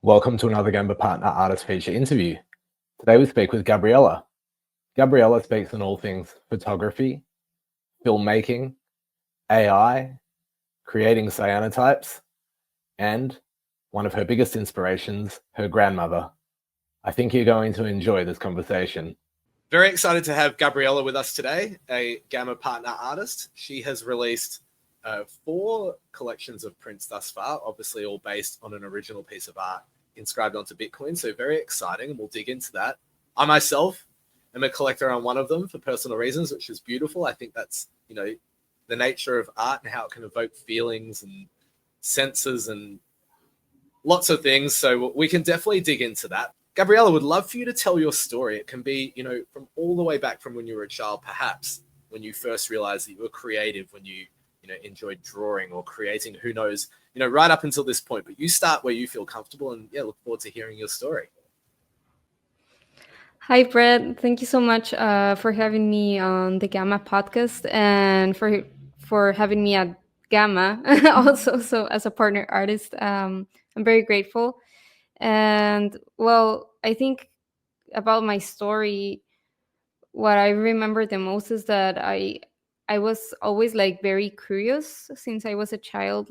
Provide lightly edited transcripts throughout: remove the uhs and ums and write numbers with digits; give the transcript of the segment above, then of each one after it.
Welcome to another Gamba Partner Artist Feature interview. Today we speak with Gabriella. Gabriella speaks on all things photography, filmmaking, AI, creating cyanotypes, and one of her biggest inspirations, her grandmother. I think you're going to enjoy this conversation. Very excited to have Gabriella with us today, a Gamma Partner artist. She has released 4 collections of prints thus far, obviously all based on an original piece of art inscribed onto Bitcoin. So very exciting, and we'll dig into that. I myself am a collector on one of them for personal reasons, which is beautiful. I think that's, the nature of art and how it can evoke feelings and senses and lots of things. So we can definitely dig into that. Gabriella, would love for you to tell your story. It can be, from all the way back from when you were a child, perhaps when you first realized that you were creative, when you enjoyed drawing or creating, who knows, right up until this point. But you start where you feel comfortable, and look forward to hearing your story. Hi, Brett. Thank you so much for having me on the Gamma podcast and for having me at Gamma also. So as a partner artist, I'm very grateful. And well, I think about my story, what I remember the most is that I was always like very curious since I was a child,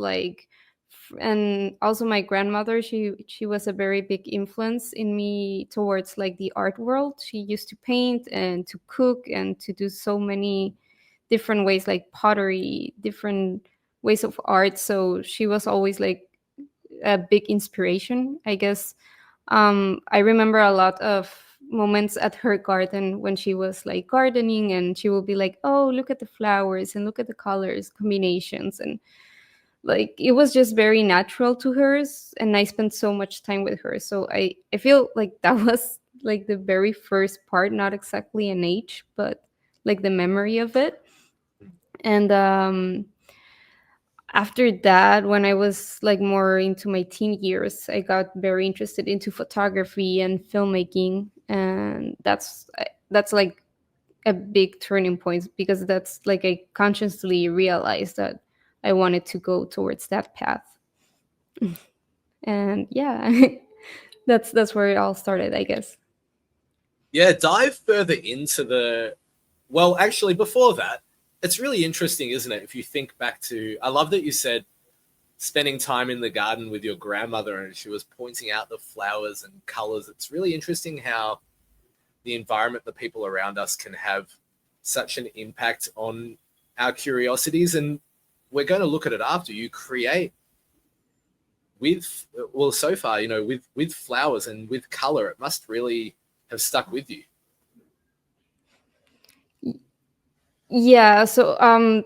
and also my grandmother, she was a very big influence in me towards like the art world. She used to paint and to cook and to do so many different ways, like pottery, different ways of art. So she was always like a big inspiration, I guess. I remember a lot of moments at her garden when she was like gardening, and she would be like, "Oh, look at the flowers and look at the colors combinations," and like it was just very natural to her. And I spent so much time with her, so I feel like that was like the very first part, not exactly an age, but like the memory of it. And after that, when I was like more into my teen years, I got very interested into photography and filmmaking, and that's like a big turning point, because that's like I consciously realized that I wanted to go towards that path. And yeah, that's where it all started, I guess. Yeah, dive further into well, actually, before that, it's really interesting, isn't it? If you think back to, I love that you said spending time in the garden with your grandmother and she was pointing out the flowers and colors. It's really interesting how the environment, the people around us can have such an impact on our curiosities. And we're going to look at it after. You create with, well, so far, with flowers and with color. It must really have stuck with you. Yeah, so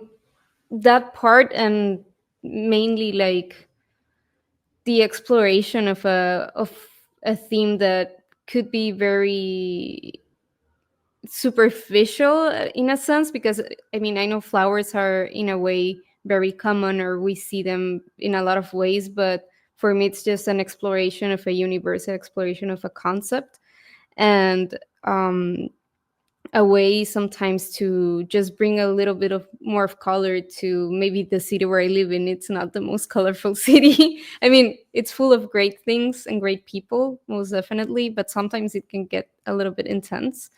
that part, and mainly like the exploration of a theme that could be very superficial in a sense, because I mean, I know flowers are in a way very common, or we see them in a lot of ways, but for me it's just an exploration of a universe, an exploration of a concept, and a way sometimes to just bring a little bit of more of color to maybe the city where I live in. It's not the most colorful city. I mean, it's full of great things and great people, most definitely, but sometimes it can get a little bit intense.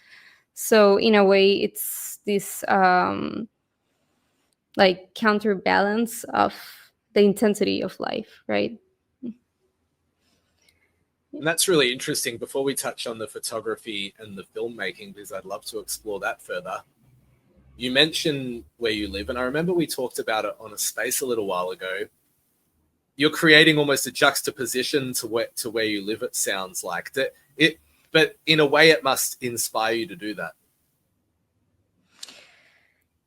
So in a way, it's this like counterbalance of the intensity of life, right? And that's really interesting. Before we touch on the photography and the filmmaking, because I'd love to explore that further, you mentioned where you live, and I remember we talked about it on a space a little while ago. You're creating almost a juxtaposition to where you live, it sounds like. But in a way, it must inspire you to do that.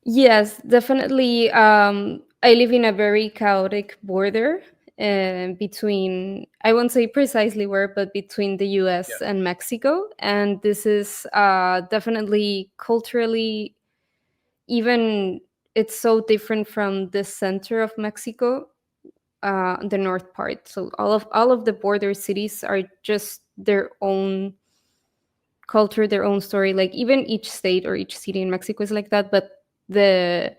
Yes, definitely. I live in a very chaotic border between, I won't say precisely where, but between the US Yeah. and Mexico. And this is definitely culturally, even it's so different from the center of Mexico, the north part. So all of the border cities are just their own culture, their own story. Like even each state or each city in Mexico is like that, but the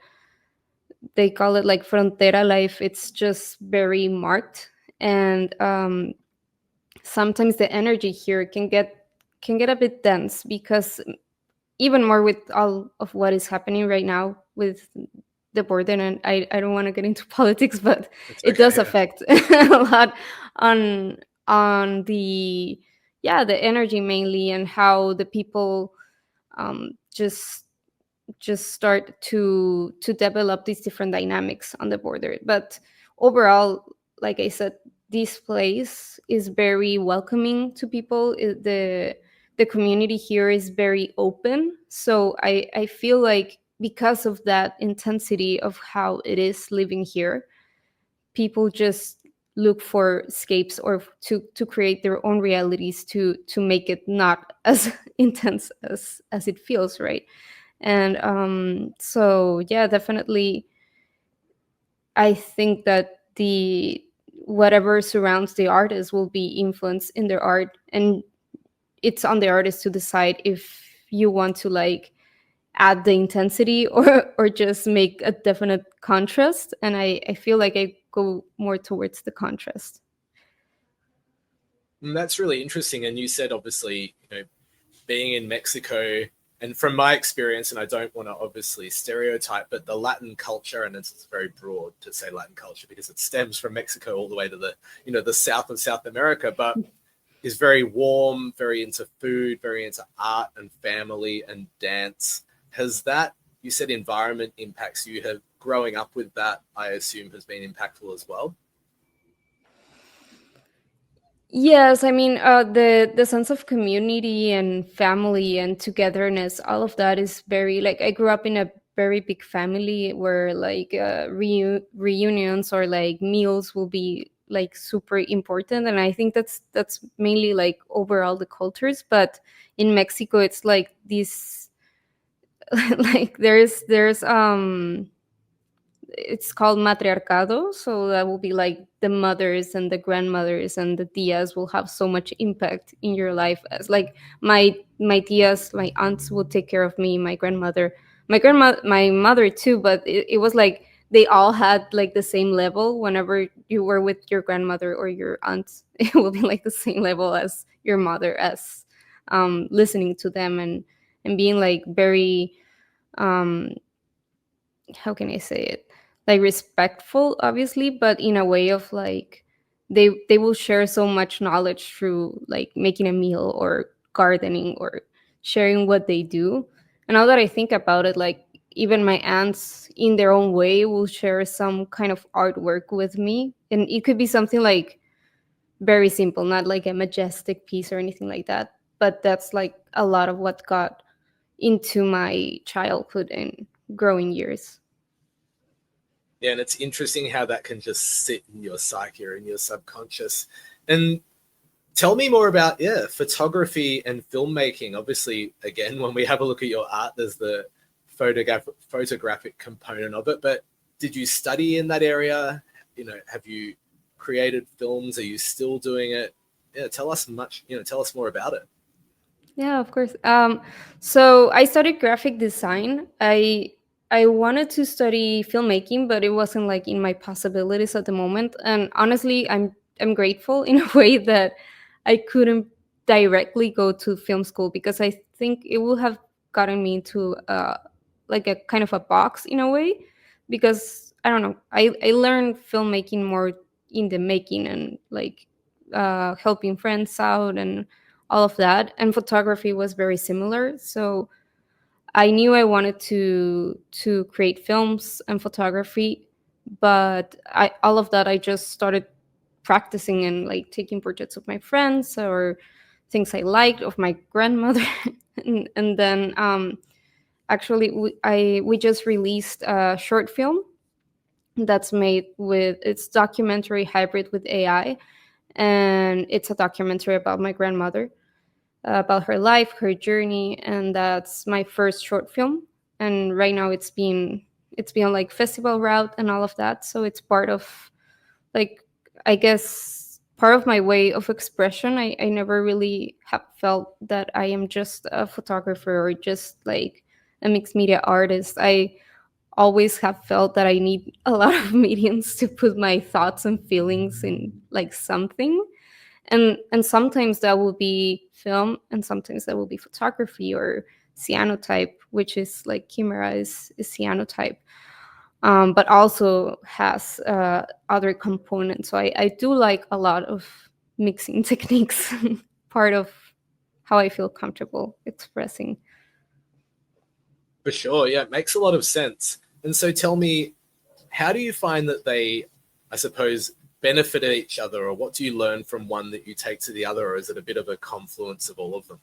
they call it like frontera life. It's just very marked, and sometimes the energy here can get a bit dense, because even more with all of what is happening right now with the border, and I don't want to get into politics, but It's it okay. does Yeah. affect a lot on the, yeah, the energy mainly, and how the people just start to develop these different dynamics on the border. But overall, like I said, this place is very welcoming to people. The community here is very open, so I feel like because of that intensity of how it is living here, people just look for escapes, or to create their own realities to make it not as intense as it feels, right? And so yeah, definitely, I think that the whatever surrounds the artist will be influenced in their art, and it's on the artist to decide if you want to like add the intensity or just make a definite contrast. And I feel like I go more towards the contrast. That's really interesting. And you said, obviously, being in Mexico, and from my experience, and I don't want to obviously stereotype, but the Latin culture, and it's very broad to say Latin culture because it stems from Mexico all the way to the south of South America, but is very warm, very into food, very into art and family and dance. Has that, you said environment impacts you, have growing up with that, I assume, has been impactful as well? Yes, I mean, the sense of community and family and togetherness, all of that is very, like, I grew up in a very big family where like reunions or like meals will be like super important, and I think that's mainly like overall the cultures. But in Mexico, it's like this like there's it's called matriarcado, so that will be like the mothers and the grandmothers and the tias will have so much impact in your life. As like my tias, my aunts will take care of me, my mother too, but it was like they all had like the same level. Whenever you were with your grandmother or your aunt, it will be like the same level as your mother, as listening to them and being like very um how can I say it, like respectful, obviously, but in a way of like they will share so much knowledge through like making a meal or gardening or sharing what they do. And now that I think about it, like even my aunts in their own way will share some kind of artwork with me, and it could be something like very simple, not like a majestic piece or anything like that, but that's like a lot of what got into my childhood and growing years. Yeah, and it's interesting how that can just sit in your psyche or in your subconscious. And tell me more about, yeah, photography and filmmaking. Obviously, again, when we have a look at your art, there's the photographic component of it. But did you study in that area? Have you created films? Are you still doing it? Yeah, tell us more about it. Yeah, of course. So I studied graphic design. I wanted to study filmmaking, but it wasn't like in my possibilities at the moment. And honestly, I'm grateful in a way that I couldn't directly go to film school, because I think it would have gotten me into like a kind of a box in a way. Because I don't know, I learned filmmaking more in the making and like helping friends out and all of that. And photography was very similar, so I knew I wanted to create films and photography. But all of that, I just started practicing and like taking portraits of my friends or things I liked of my grandmother. And then actually we just released a short film that's made with, it's documentary hybrid with AI, and it's a documentary about my grandmother, about her life, her journey, and that's my first short film. And right now it's been on like festival route and all of that, so it's part of like, I guess, part of my way of expression. I never really have felt that I am just a photographer or just like a mixed media artist. I always have felt that I need a lot of mediums to put my thoughts and feelings in like something. and sometimes that will be film, and sometimes that will be photography or cyanotype, which is like chimera is cyanotype, but also has other components. So I do like a lot of mixing techniques, part of how I feel comfortable expressing. For sure, yeah, it makes a lot of sense. And so tell me, how do you find that they, I suppose, benefit each other, or what do you learn from one that you take to the other, or is it a bit of a confluence of all of them?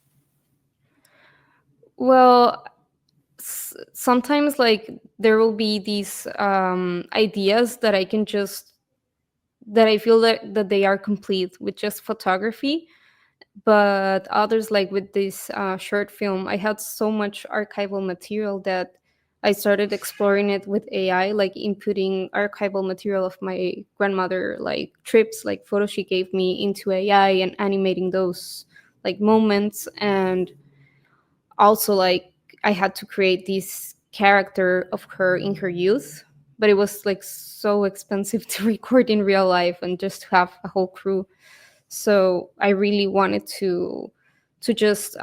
Well, sometimes like there will be these ideas that I can just that I feel that they are complete with just photography, but others, like with this short film, I had so much archival material that I started exploring it with AI, like inputting archival material of my grandmother, like trips, like photos she gave me into AI, and animating those like moments. And also like I had to create this character of her in her youth, but it was like so expensive to record in real life and just to have a whole crew. So I really wanted to just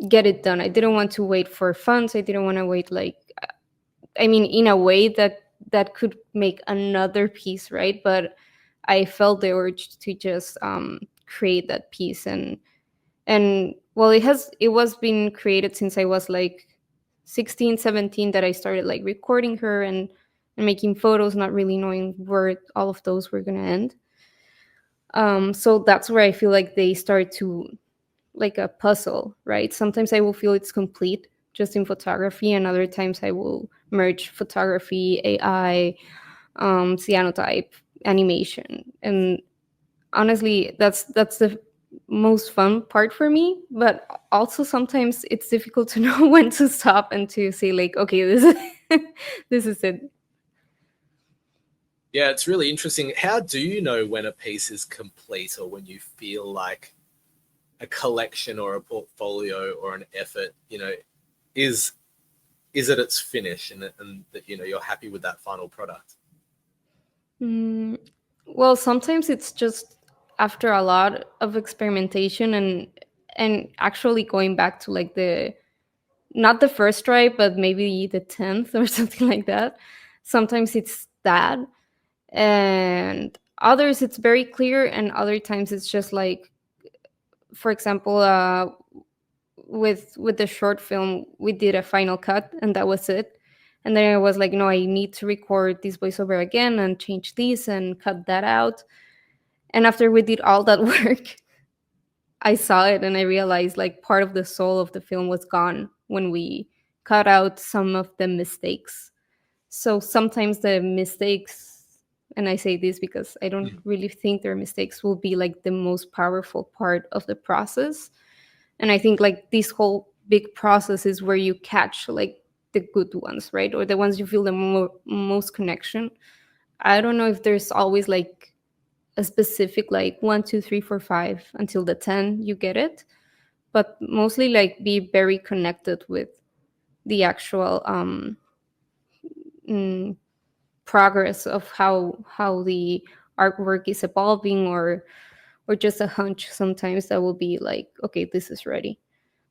get it done. I didn't want to wait for funds. I didn't want to wait, like, I mean, in a way that could make another piece, right? But I felt the urge to just create that piece. And well, it was been created since I was like 16, 17, that I started like recording her and making photos, not really knowing where all of those were going to end. So that's where I feel like they start to, like a puzzle, right? Sometimes I will feel it's complete just in photography, and other times I will merge photography, AI, cyanotype, animation. And honestly, that's the most fun part for me. But also sometimes it's difficult to know when to stop and to say like, okay, this is this is it. Yeah, it's really interesting. How do you know when a piece is complete, or when you feel like a collection or a portfolio or an effort, is at its finish, and that you're happy with that final product? Mm, well, sometimes it's just after a lot of experimentation and actually going back to like the not the first try, but maybe the 10th or something like that. Sometimes it's that, and others it's very clear, and other times it's just like, for example, with the short film, we did a final cut and that was it. And then I was like, no, I need to record this voiceover again and change this and cut that out. And after we did all that work, I saw it and I realized like part of the soul of the film was gone when we cut out some of the mistakes. So sometimes the mistakes, and I say this because I don't really think they're mistakes, will be like the most powerful part of the process. And I think like this whole big process is where you catch like the good ones, right? Or the ones you feel the most connection. I don't know if there's always like a specific like 1, 2, 3, 4, 5 until the 10 you get it, but mostly like be very connected with the actual mm, progress of how the artwork is evolving, or just a hunch sometimes that will be like, okay, this is ready.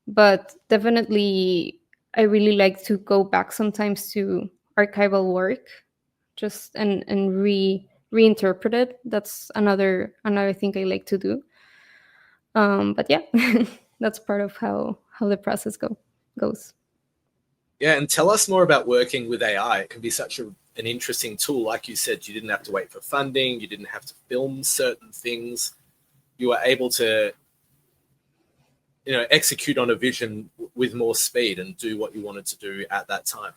But definitely I really like to go back sometimes to archival work, just and reinterpret it. That's another thing I like to do. But yeah, that's part of how the process goes. Yeah, and tell us more about working with AI. It can be such an interesting tool. Like you said, you didn't have to wait for funding, you didn't have to film certain things. You were able to execute on a vision with more speed and do what you wanted to do at that time.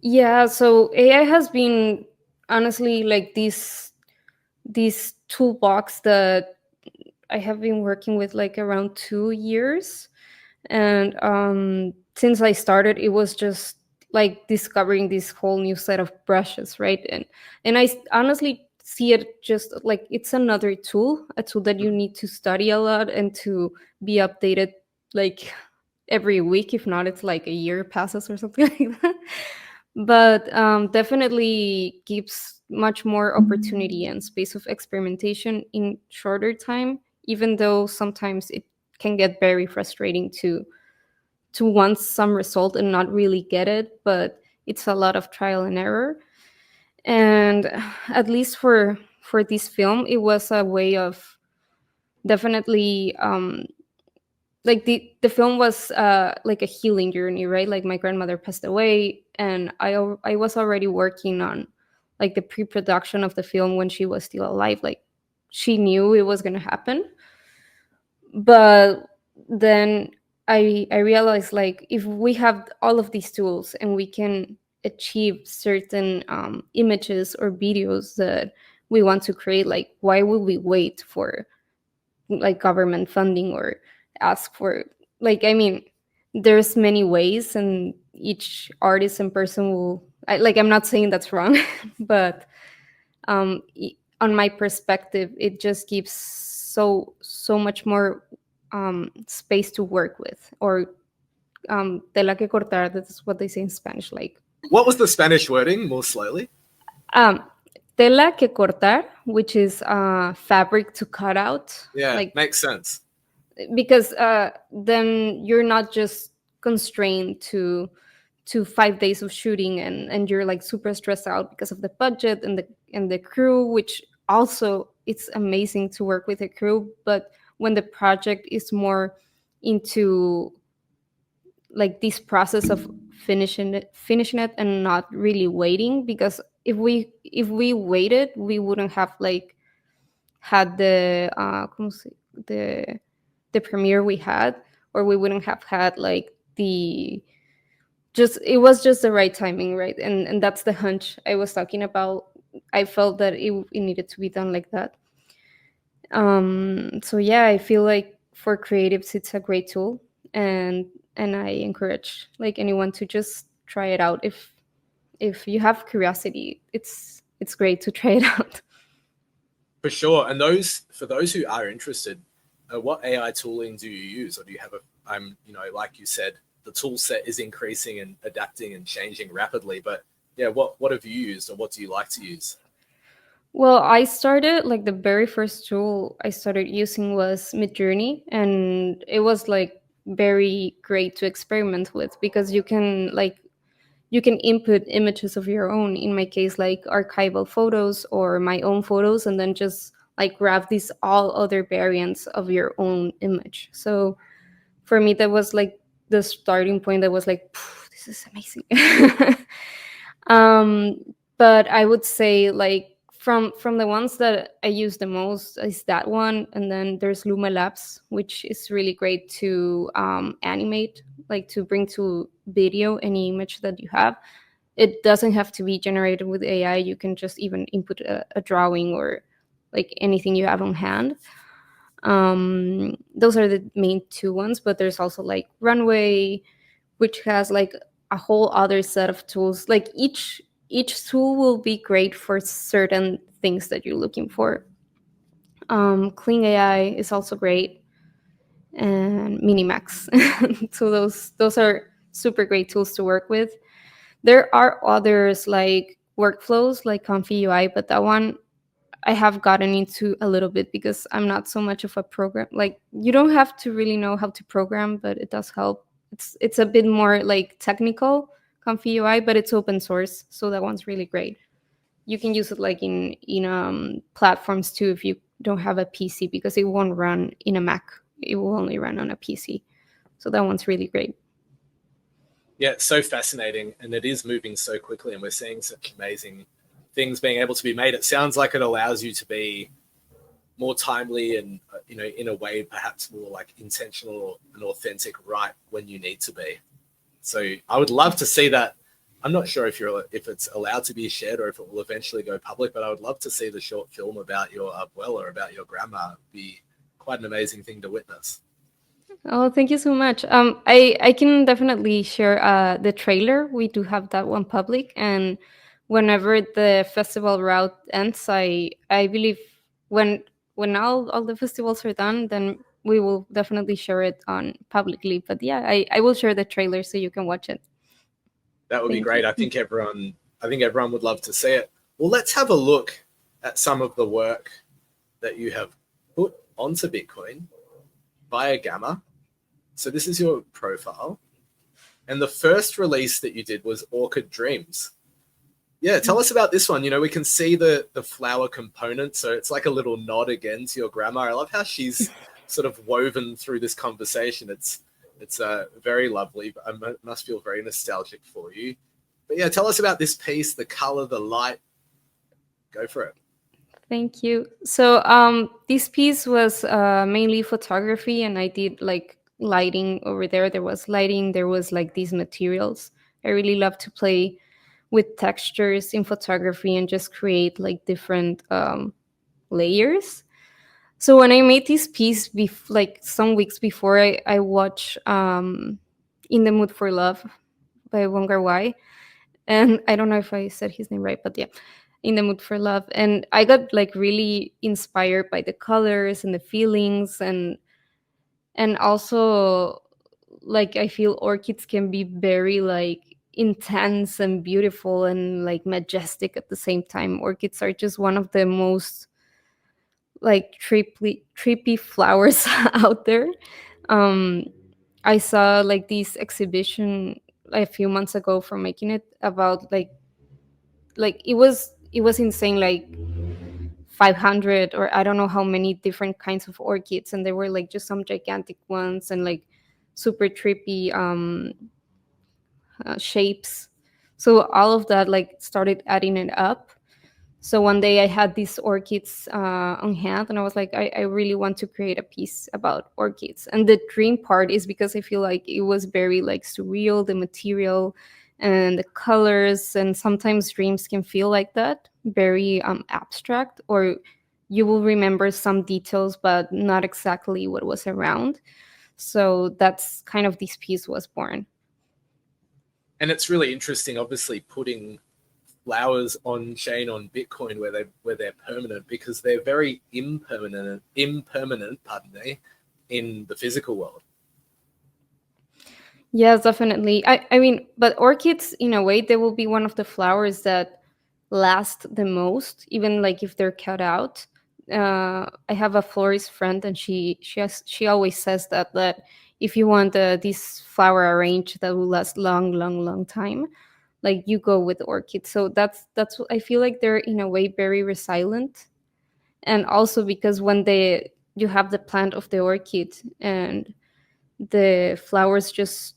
Yeah, so AI has been honestly like this toolbox that I have been working with like around 2 years. And since I started, it was just like discovering this whole new set of brushes, right? And honestly see it just like it's another tool, a tool that you need to study a lot and to be updated like every week. If not, it's like a year passes or something like that. but definitely gives much more opportunity and space of experimentation in shorter time, even though sometimes it can get very frustrating to want some result and not really get it, but it's a lot of trial and error. And at least for this film, it was a way of definitely like the film was like a healing journey, right? Like my grandmother passed away, and I was already working on like the pre-production of the film when she was still alive. Like she knew it was going to happen, but then I realized, like, if we have all of these tools and we can achieve certain images or videos that we want to create, like, why would we wait for like government funding or ask for, like, I mean, there's many ways and each artist and person will I'm not saying that's wrong, but on my perspective it just gives so much more space to work with, or tela que cortar, that's what they say in Spanish, like What was the Spanish wording more slowly? um tela que cortar, which is fabric to cut out. Yeah, Like, makes sense. because then you're not just constrained to 5 days of shooting, and you're like super stressed out because of the budget and the crew, which also it's amazing to work with a crew, but when the project is more into like this process of finishing it and not really waiting, because if we waited, we wouldn't have like had ¿cómo the premiere we had, or we wouldn't have had like the just it was just the right timing, right? And that's the hunch I was talking about. I felt that it needed to be done like that. So yeah, I feel like for creatives it's a great tool, and I encourage like anyone to just try it out. If you have curiosity, it's great to try it out. For sure. And for those who are interested, what AI tooling do you use, or do you have like you said, the tool set is increasing and adapting and changing rapidly. But yeah, what have you used, or what do you like to use? Well, I started like the very first tool I started using was Midjourney, and it was like very great to experiment with, because you can input images of your own, in my case like archival photos or my own photos, and then just like grab these all other variants of your own image. So for me that was like the starting point, that was like, this is amazing. um but I would say, like, from the ones that I use the most is that one, and then there's Luma Labs, which is really great to animate, like to bring to video any image that you have. It doesn't have to be generated with AI. You can just even input a drawing or like anything you have on hand. Those are the main two ones, but there's also like Runway, which has like a whole other set of tools. Like each tool will be great for certain things that you're looking for. Clean AI is also great, and Minimax. So those are super great tools to work with. There are others like workflows like Comfy UI, but that one I have gotten into a little bit because I'm not so much of a program. Like, you don't have to really know how to program, but it does help. It's a bit more like technical, Comfy UI, but it's open source, so that one's really great. You can use it like in platforms too if you don't have a PC, because it won't run in a Mac. It will only run on a PC. So that one's really great. Yeah, it's so fascinating, and it is moving so quickly, and we're seeing such amazing things being able to be made. It sounds like it allows you to be more timely and in a way perhaps more like intentional and authentic right when you need to be. So I would love to see that. I'm not sure if it's allowed to be shared or if it will eventually go public, but I would love to see the short film about your abuela, about your grandma. It'd be quite an amazing thing to witness. Oh, thank you so much. I can definitely share the trailer. We do have that one public, and whenever the festival route ends, I believe when all the festivals are done, then we will definitely share it on publicly. But yeah, I will share the trailer so you can watch it. That would be Thank great. you. I think everyone would love to see it. Well, let's have a look at some of the work that you have put onto Bitcoin via Gamma. So this is your profile. And the first release that you did was Orchid Dreams. Yeah, tell us about this one. You know, we can see the flower component. So it's like a little nod again to your grandma. I love how she's sort of woven through this conversation. It's very lovely. I must feel very nostalgic for you. But yeah, tell us about this piece, the color, the light. Go for it. Thank you. So this piece was mainly photography, and I did like lighting over there. There was lighting. There was like these materials. I really love to play with textures in photography and just create like different layers. So when I made this piece, like some weeks before, I watched "In the Mood for Love" by Wongar Wai, and I don't know if I said his name right, but yeah, "In the Mood for Love," and I got like really inspired by the colors and the feelings, and also like I feel orchids can be very like intense and beautiful and like majestic at the same time. Orchids are just one of the most like trippy flowers out there. um I saw like this exhibition a few months ago for making it about like it was insane, like 500 or I don't know how many different kinds of orchids, and there were like just some gigantic ones and like super trippy shapes. So all of that like started adding it up. So one day I had these orchids on hand, and I was like, I really want to create a piece about orchids. And the dream part is because I feel like it was very like surreal, the material and the colors, and sometimes dreams can feel like that, very abstract, or you will remember some details but not exactly what was around. So that's kind of this piece was born. And it's really interesting, obviously, putting flowers on chain on Bitcoin where they're permanent, because they're very impermanent, pardon me, in the physical world. Yes, definitely. I mean, but orchids, in a way, they will be one of the flowers that last the most, even like if they're cut out. I have a florist friend, and she always says that if you want this flower arranged that will last long time, like you go with orchids. So that's I feel like they're in a way very resilient, and also because when you have the plant of the orchid and the flowers just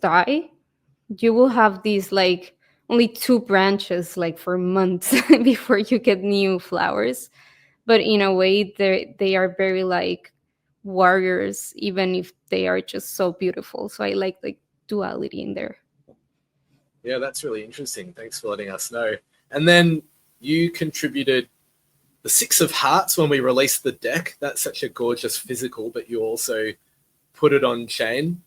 die, you will have these like only two branches like for months before you get new flowers. But in a way they are very like warriors, even if they are just so beautiful. So I like duality in there. Yeah, that's really interesting. Thanks for letting us know. And then you contributed the Six of Hearts when we released the deck. That's such a gorgeous physical, but you also put it on chain.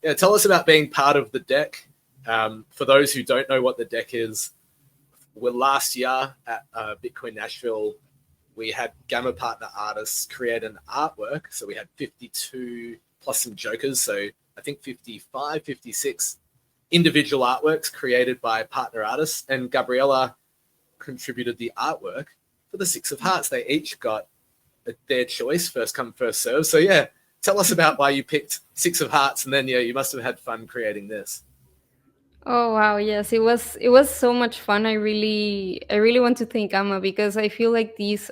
Yeah, tell us about being part of the deck. For those who don't know what the deck is, last year at Bitcoin Nashville, we had Gamma partner artists create an artwork. So we had 52 plus some jokers. So I think 55, 56 individual artworks created by partner artists. And Gabriella contributed the artwork for the Six of Hearts. They each got their choice, first come, first serve. So yeah, tell us about why you picked Six of Hearts, and then yeah, you must have had fun creating this. Oh wow, yes, it was so much fun. I really want to thank Amma, because I feel like these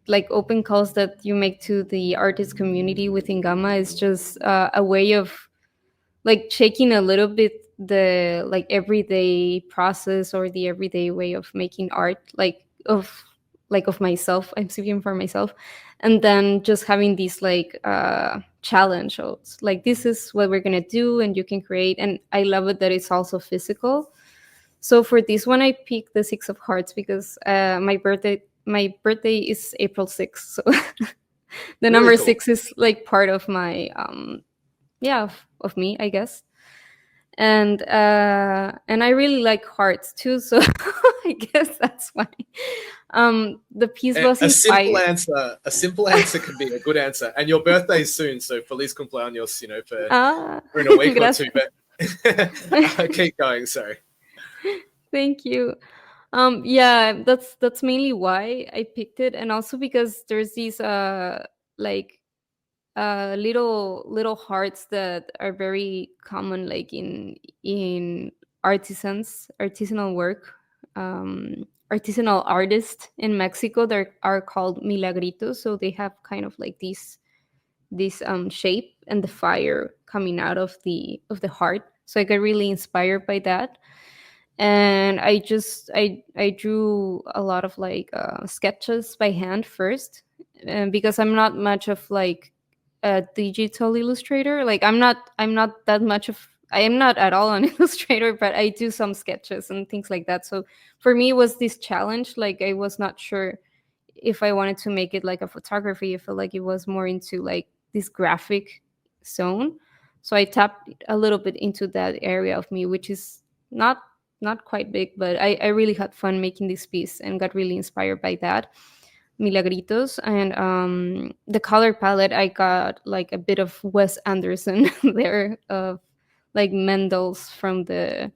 like open calls that you make to the artist community within Gamma is just a way of like shaking a little bit the like everyday process or the everyday way of making art, like of myself. I'm speaking for myself, and then just having this like challenge of like, this is what we're gonna do and you can create. And I love it that it's also physical. So for this one I picked the Six of Hearts because my birthday is April 6th. So the Really number cool. 6 is like part of my yeah, of me, I guess. And I really like hearts too, so I guess that's why the piece was A simple inspired. answer. A simple answer can be a good answer. And your birthday is soon, so feliz cumpleaños. You know, for Ah, in a week or two. gracias. Keep going. Sorry. Thank you. Yeah, that's mainly why I picked it, and also because there's these like little hearts that are very common, like in artisanal work, artisanal artists in Mexico. They are called milagritos, so they have kind of like this shape and the fire coming out of the heart. So I got really inspired by that, and I drew a lot of like sketches by hand first, because I'm not much of like a digital illustrator. Like I'm not that much of, I am not at all an illustrator, but I do some sketches and things like that. So for me it was this challenge. Like I was not sure if I wanted to make it like a photography. I felt like it was more into like this graphic zone. So I tapped a little bit into that area of me, which is not not quite big, but I really had fun making this piece and got really inspired by that. Milagritos. And the color palette, I got like a bit of Wes Anderson there, of like Mendel's from the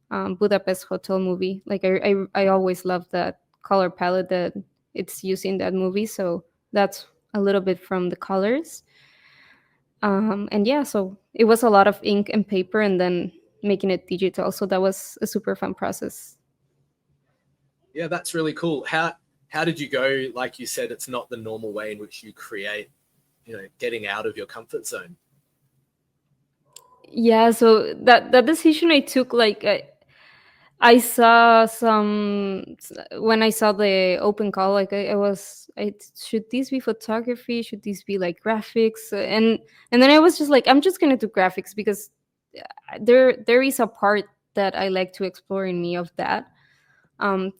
Budapest Hotel movie. Like I always loved that color palette that it's used in that movie. So that's a little bit from the colors. And yeah, so it was a lot of ink and paper, and then making it digital. So that was a super fun process. Yeah, that's really cool. How did you go? Like you said, it's not the normal way in which you create. Getting out of your comfort zone. Yeah, so that decision I took, like I saw some, when I saw the open call, like I was, should this be photography? Should this be like graphics? And then I was just like, I'm just gonna do graphics, because there is a part that I like to explore in me of that.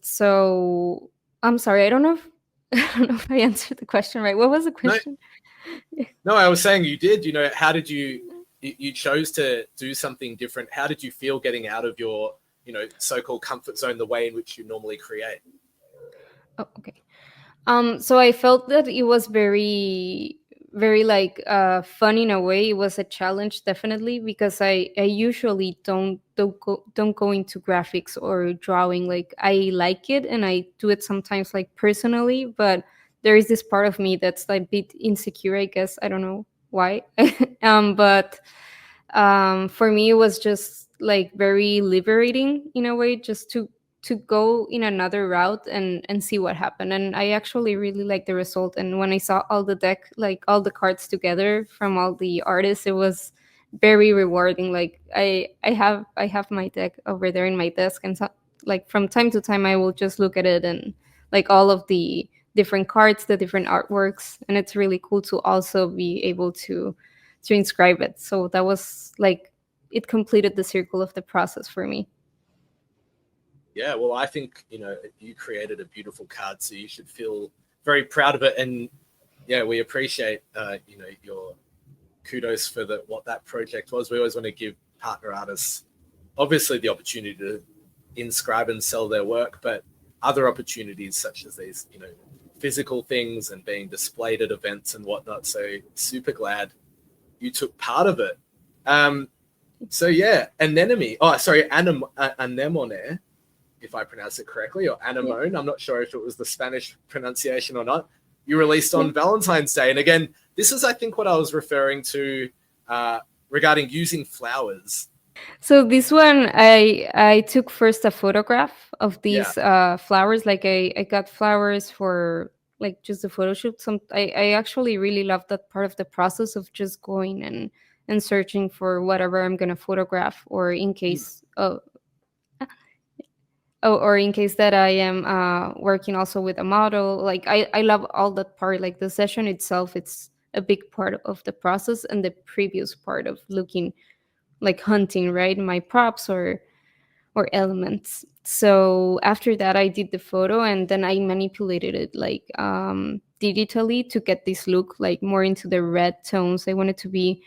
So I'm sorry, I don't know if I don't know if I answered the question right. What was the question? No, I was saying you did. How did you chose to do something different? How did you feel getting out of your so-called comfort zone, the way in which you normally create? Oh, okay. So I felt that it was very, very like fun in a way. It was a challenge, definitely, because I usually don't go into graphics or drawing. Like I like it and I do it sometimes like personally, but there is this part of me that's like a bit insecure, I guess. I don't know why. But for me it was just like very liberating in a way, just to go in another route and see what happened. And I actually really liked the result. And when I saw all the deck, like all the cards together from all the artists, it was very rewarding. Like I have my deck over there in my desk, and so, like from time to time I will just look at it, and like all of the different cards, the different artworks, and it's really cool to also be able to inscribe it. So that was like, it completed the circle of the process for me. Yeah, well, I think you created a beautiful card, so you should feel very proud of it. And yeah, we appreciate your kudos for what that project was. We always want to give partner artists obviously the opportunity to inscribe and sell their work, but other opportunities such as these physical things and being displayed at events and whatnot. So super glad you took part of it. So yeah, anemone. Oh, sorry, anemone, if I pronounce it correctly, or anemone. Yeah. I'm not sure if it was the Spanish pronunciation or not. You released on Valentine's Day. And again, this is, I think, what I was referring to regarding using flowers. So this one, I took first a photograph of these flowers. Like I got flowers for like just the photo shoot. I actually really love that part of the process of just going and searching for whatever I'm gonna photograph, or in case or in case that I am working also with a model. Like I love all that part. Like the session itself, it's a big part of the process, and the previous part of looking, like hunting, right, my props or elements. So after that I did the photo, and then I manipulated it like digitally to get this look like more into the red tones. I wanted to be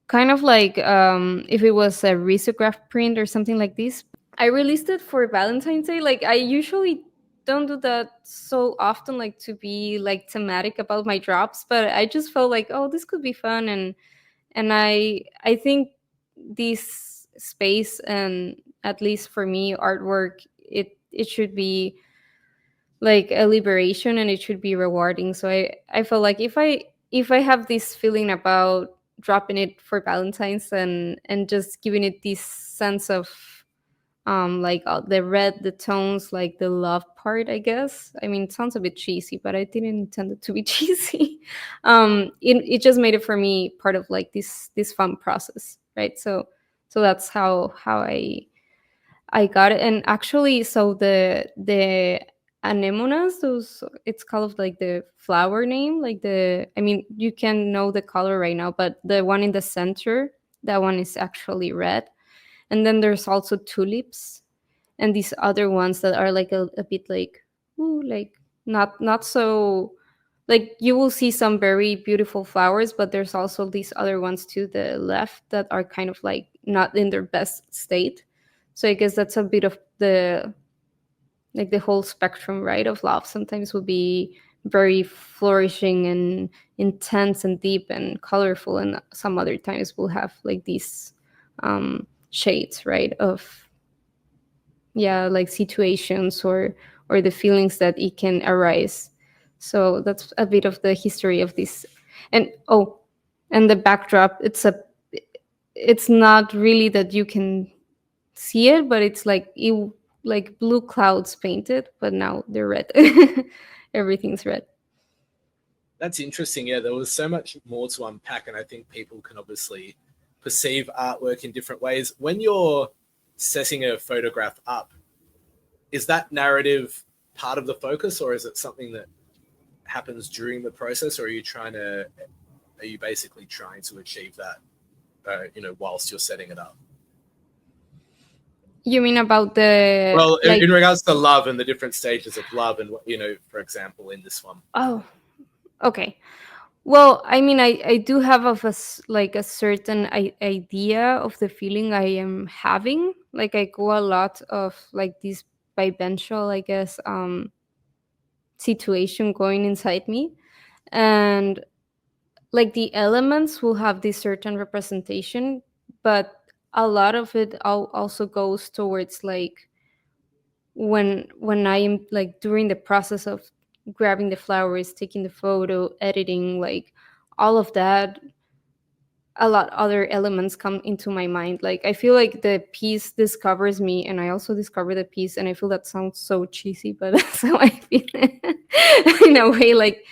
kind of like if it was a risograph print or something like this. I released it for Valentine's Day. Like I usually don't do that so often, like to be like thematic about my drops, but I just felt like, oh, this could be fun. And I think this space, and at least for me, artwork, it should be like a liberation, and it should be rewarding. So I feel like if I have this feeling about dropping it for Valentine's, and just giving it this sense of like the red, the tones, like the love part, I guess. I mean, it sounds a bit cheesy, but I didn't intend it to be cheesy. It just made it for me part of like this fun process, right? So that's how I got it. And actually, so the anemonas, those, it's called like the flower name, like the, I mean, you can know the color right now, but the one in the center, that one is actually red. And then there's also tulips, and these other ones that are like a bit like, ooh, like not so, like you will see some very beautiful flowers, but there's also these other ones to the left that are kind of like not in their best state. So I guess that's a bit of the, like the whole spectrum, right, of love. Sometimes will be very flourishing and intense and deep and colorful, and some other times will have like these shades, right, of, yeah, like situations or the feelings that it can arise. So that's a bit of the history of this. And oh, and the backdrop, it's not really that you can see it, but it's like you, like blue clouds painted, but now they're red. Everything's red. That's interesting. Yeah, there was so much more to unpack, and I think people can obviously perceive artwork in different ways. When you're setting a photograph up, is that narrative part of the focus, or is it something that happens during the process, or are you basically trying to achieve that, whilst you're setting it up? You mean about the, well, like, in regards to love and the different stages of love, and for example, in this one. oh, okay. Well, I mean, I do have like a certain idea of the feeling I am having. Like I go a lot of like this vivencial, I guess, situation going inside me, and like the elements will have this certain representation, but a lot of it also goes towards like when I am like during the process of grabbing the flowers, taking the photo, editing, like all of that, a lot other elements come into my mind. Like I feel like the piece discovers me, and I also discover the piece. And I feel that sounds so cheesy, but that's how I feel. In a way, like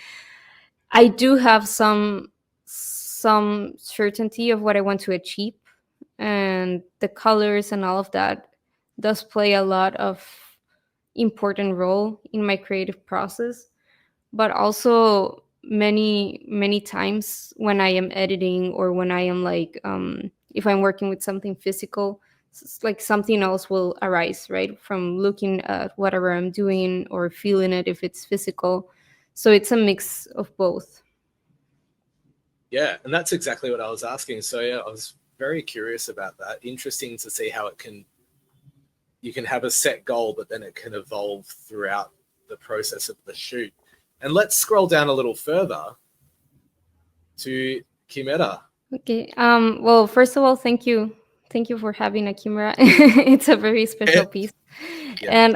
I do have some certainty of what I want to achieve, and the colors and all of that does play a lot of important role in my creative process. But also many times when I am editing, or when I am like if I'm working with something physical, it's like something else will arise, right, from looking at whatever I'm doing or feeling it if it's physical. So it's a mix of both. Yeah, and that's exactly what I was asking. So yeah, I was very curious about that. Interesting to see how you can have a set goal, but then it can evolve throughout the process of the shoot. And let's scroll down a little further to Chimera. Okay. Well, first of all, thank you for having a Chimera. It's a very special piece. Yeah. And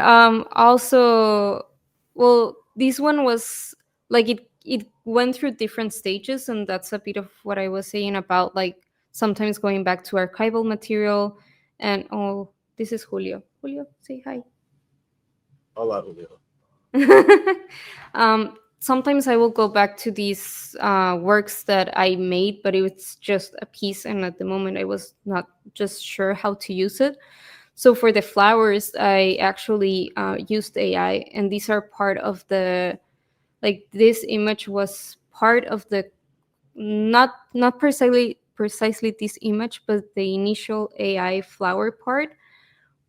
also, well, this one was like it went through different stages, and that's a bit of what I was saying about like sometimes going back to archival material. And oh, this is Julio. Julio, say hi. Hola, Julio. Sometimes I will go back to these works that I made, but it was just a piece, and at the moment I was not just sure how to use it. So for the flowers, I actually used AI, and these are part of the, like this image was part of the, not precisely this image, but the initial AI flower part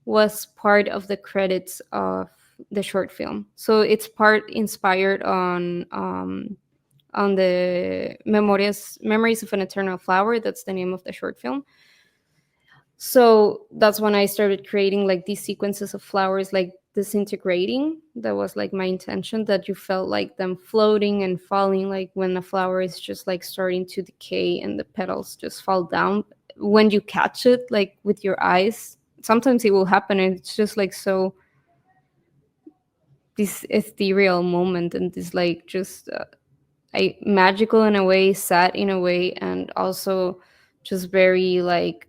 was part of the credits of the short film. So it's part inspired on the Memories of an Eternal Flower. That's the name of the short film. So that's when I started creating like these sequences of flowers, like disintegrating. That was like my intention, that you felt like them floating and falling, like when a flower is just like starting to decay and the petals just fall down. when you catch it like with your eyes, sometimes it will happen, and it's just like so this ethereal moment, and this like just magical in a way, sad in a way, and also just very like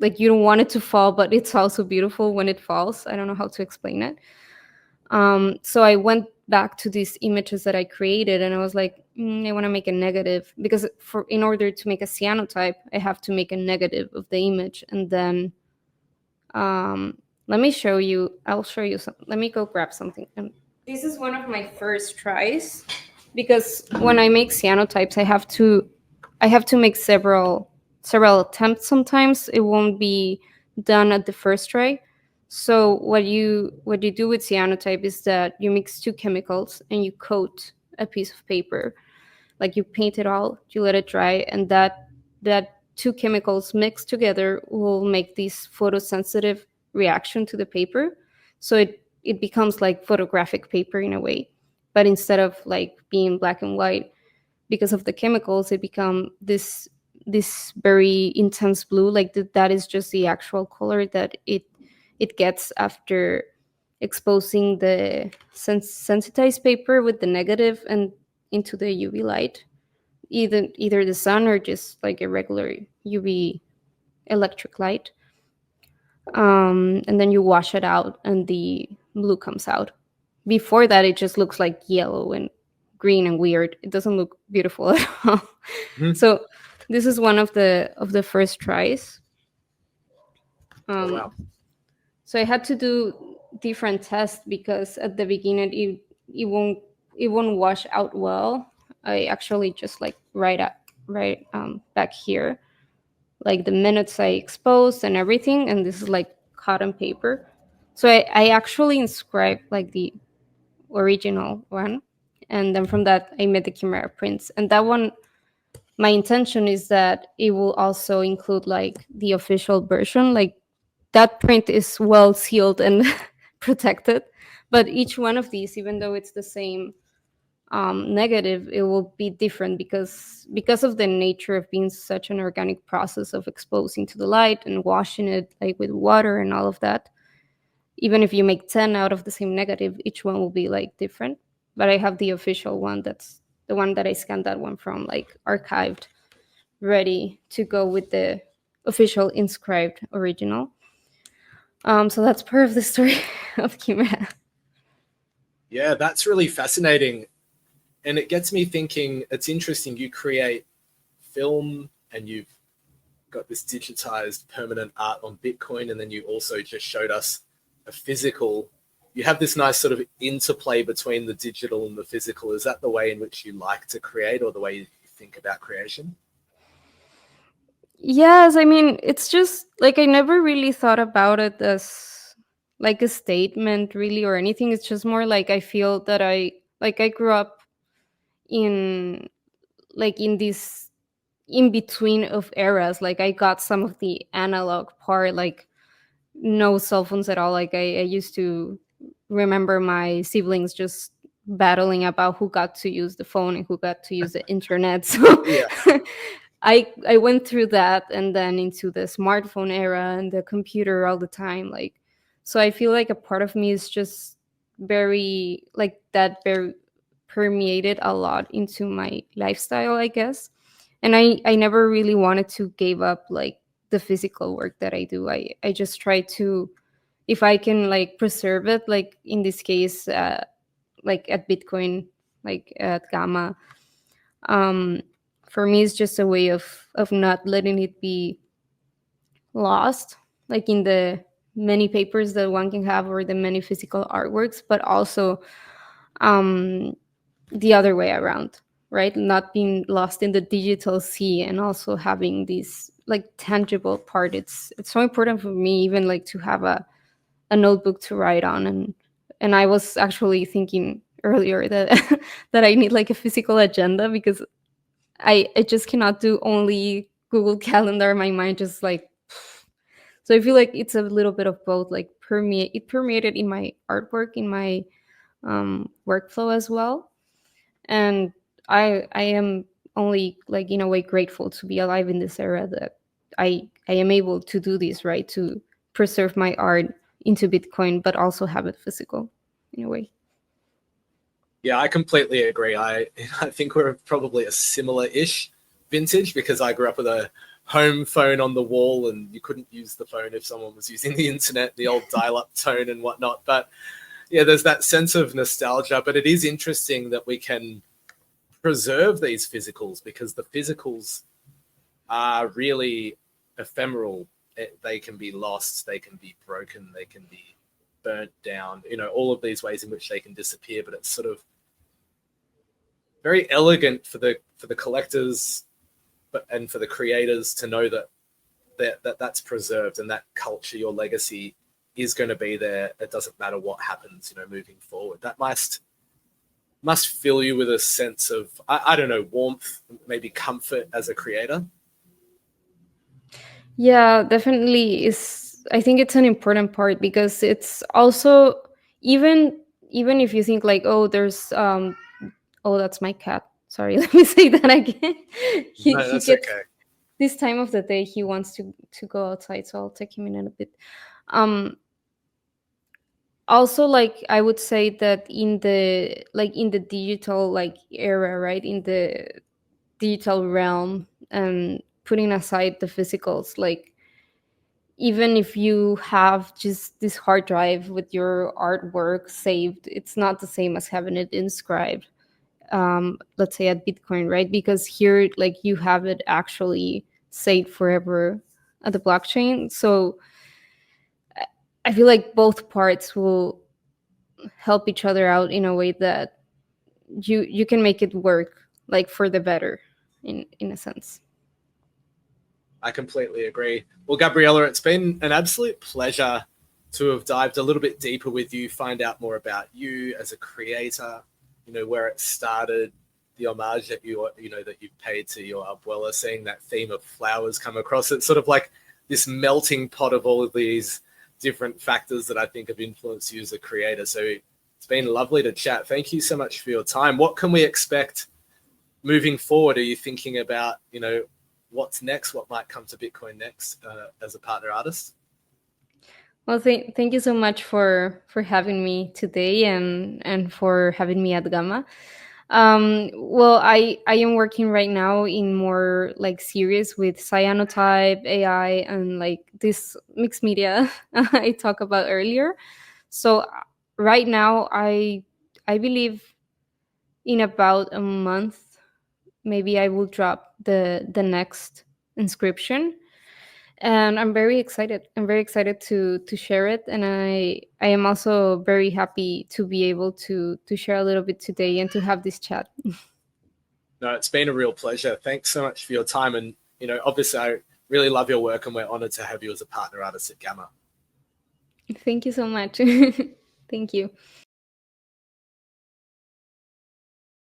you don't want it to fall, but it's also beautiful when it falls. I don't know how to explain it. So I went back to these images that I created, and I was like, I want to make a negative, because in order to make a cyanotype, I have to make a negative of the image, and then let me show you. I'll show you some. Let me go grab something. And this is one of my first tries, because when I make cyanotypes, I have to make several attempts. Sometimes it won't be done at the first try. So what you do with cyanotype is that you mix two chemicals and you coat a piece of paper, like you paint it all, you let it dry, and that two chemicals mixed together will make this photosensitive reaction to the paper. So it becomes like photographic paper in a way, but instead of like being black and white, because of the chemicals, it become this very intense blue. Like that is just the actual color that it gets after exposing the sensitized paper with the negative and into the UV light, either the sun or just like a regular UV electric light. And then you wash it out and the blue comes out. Before that, it just looks like yellow and green and weird. It doesn't look beautiful at all. So this is one of the first tries. Oh, wow. So I had to do different tests, because at the beginning it won't wash out well. I actually just like right back here, like the minutes I exposed and everything, and this is like cotton paper. So I actually inscribed like the original one, and then from that I made the chimera prints. And that one, my intention is that it will also include like the official version, like that print is well sealed and protected, but each one of these, even though it's the same negative, it will be different, because of the nature of being such an organic process of exposing to the light and washing it like with water and all of that. Even if you make 10 out of the same negative, each one will be like different. But I have the official one, that's the one that I scanned that one from, like archived, ready to go with the official inscribed original. So that's part of the story of Chimera. Yeah, that's really fascinating. And it gets me thinking, it's interesting, you create film and you've got this digitized permanent art on Bitcoin, and then you also just showed us a physical. You have this nice sort of interplay between the digital and the physical. Is that the way in which you like to create, or the way you think about creation? Yes, I mean, it's just like I never really thought about it as like a statement really or anything. It's just more like I feel that I grew up in in this in between of eras. Like I got some of the analog part, like no cell phones at all. Like I used to remember my siblings just battling about who got to use the phone and who got to use the internet. So Yeah. I went through that, and then into the smartphone era and the computer all the time. Like, so I feel like a part of me is just very like that, very permeated a lot into my lifestyle, I guess. And I never really wanted to give up like the physical work that I do. I just try to, if I can like preserve it, like in this case, like at Bitcoin, like at Gamma. Um, for me, it's just a way of not letting it be lost, like in the many papers that one can have or the many physical artworks, but also the other way around, right? Not being lost in the digital sea, and also having this like tangible part. It's so important for me, even like to have a notebook to write on. And I was actually thinking earlier that that I need like a physical agenda, because I just cannot do only Google Calendar. My mind just like, so I feel like it's a little bit of both. Like permeated in my artwork, in my workflow as well. And I am only like in a way grateful to be alive in this era, that I am able to do this, right? To preserve my art into Bitcoin, but also have it physical in a way. Yeah, I completely agree. I think we're probably a similar-ish vintage, because I grew up with a home phone on the wall, and you couldn't use the phone if someone was using the internet, the old dial-up tone and whatnot. But yeah, there's that sense of nostalgia. But it is interesting that we can preserve these physicals, because the physicals are really ephemeral. They can be lost, they can be broken, they can be burnt down, all of these ways in which they can disappear. But it's sort of very elegant for the collectors, and for the creators to know that's preserved, and that culture, your legacy, is going to be there. It doesn't matter what happens, moving forward. That must fill you with a sense of, I don't know, warmth, maybe comfort as a creator. Yeah, definitely is. I think it's an important part, because it's also, even if you think like, oh, there's oh, that's my cat. Sorry, let me say that again. No, He that's gets, okay. this time of the day he wants to go outside, so I'll take him in a bit. Um Also, like, I would say that in the digital like era, right, in the digital realm, and putting aside the physicals, like, even if you have just this hard drive with your artwork saved, it's not the same as having it inscribed, let's say at Bitcoin, right? Because here, like, you have it actually saved forever at the blockchain. So I feel like both parts will help each other out in a way that you can make it work, like, for the better, in a sense. I completely agree. Well, Gabriella, it's been an absolute pleasure to have dived a little bit deeper with you, find out more about you as a creator, where it started, the homage that that you paid to your abuela, seeing that theme of flowers come across. It's sort of like this melting pot of all of these different factors that I think have influenced you as a creator. So it's been lovely to chat. Thank you so much for your time. What can we expect moving forward? Are you thinking about, what's next? What might come to Bitcoin next as a partner artist? Well, thank you so much for having me today, and for having me at Gamma. Well, I am working right now in more like series with cyanotype AI, and like this mixed media I talked about earlier. So right now, I believe in about a month, maybe I will drop the next inscription, and I'm very excited to share it, and I am also very happy to be able to share a little bit today, and to have this chat. No, it's been a real pleasure. Thanks so much for your time. And, obviously I really love your work, and we're honored to have you as a partner artist at Gamma. Thank you so much. Thank you.